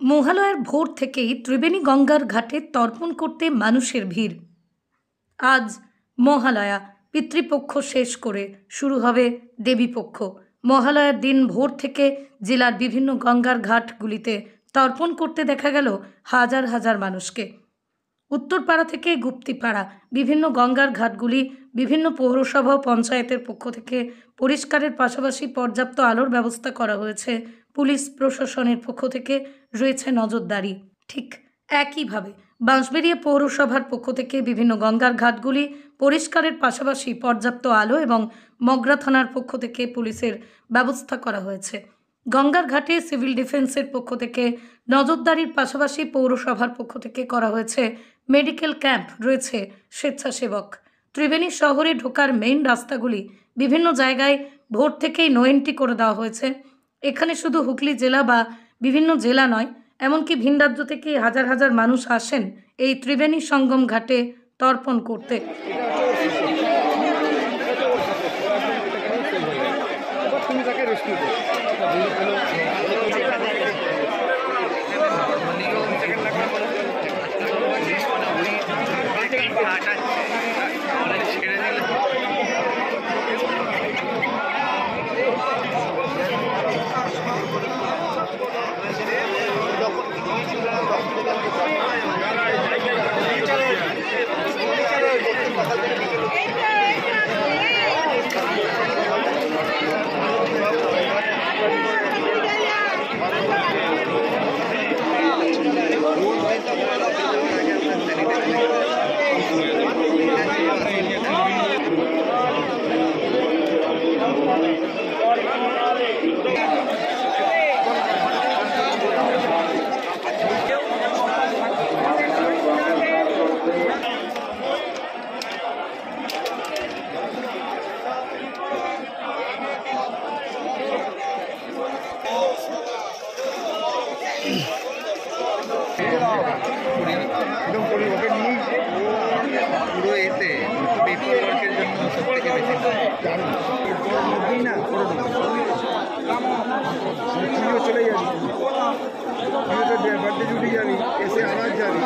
মহালয়ার ভোর থেকেই ত্রিবেণী গঙ্গার ঘাটে তর্পণ করতে মানুষের ভিড়। আজ মহালয়া, পিতৃপক্ষ শেষ করে শুরু হবে দেবীপক্ষ। মহালয়ার দিন ভোর থেকে জেলার বিভিন্ন গঙ্গার ঘাটগুলিতে তর্পণ করতে দেখা গেল হাজার হাজার মানুষকে। উত্তরপাড়া থেকে গুপ্তিপাড়া বিভিন্ন গঙ্গার ঘাটগুলি বিভিন্ন পৌরসভা ও পঞ্চায়েতের পক্ষ থেকে পরিষ্কারের পাশাপাশি পর্যাপ্ত আলোর ব্যবস্থা করা হয়েছে। পুলিশ প্রশাসনের পক্ষ থেকে রয়েছে নজরদারি। ঠিক একইভাবে বাঁশবেড়িয়া পৌরসভার পক্ষ থেকে বিভিন্ন গঙ্গার ঘাটগুলি পরিষ্কারের পাশাপাশি পর্যাপ্ত আলো এবং মগরা থানার পক্ষ থেকে পুলিশের ব্যবস্থা করা হয়েছে। গঙ্গার ঘাটে সিভিল ডিফেন্সের পক্ষ থেকে নজরদারির পাশাপাশি পৌরসভার পক্ষ থেকে করা হয়েছে মেডিকেল ক্যাম্প, রয়েছে স্বেচ্ছাসেবক। ত্রিবেণী শহরে ঢোকার মেইন রাস্তাগুলি বিভিন্ন জায়গায় ভোর থেকেই নো এন্ট্রি করে দেওয়া হয়েছে। এখানে শুধু হুগলি জেলা বা বিভিন্ন জেলা নয়, এমনকি ভিন রাজ্য থেকে হাজার হাজার মানুষ আসেন এই ত্রিবেণী সঙ্গম ঘাটে তর্পণ করতে। পুরো এতে পেপার ওয়ার্কের জন্য সব থেকে বেশি না চলে যাবি, বার্থডে জুটি যাবি, এসে আবার যাবি।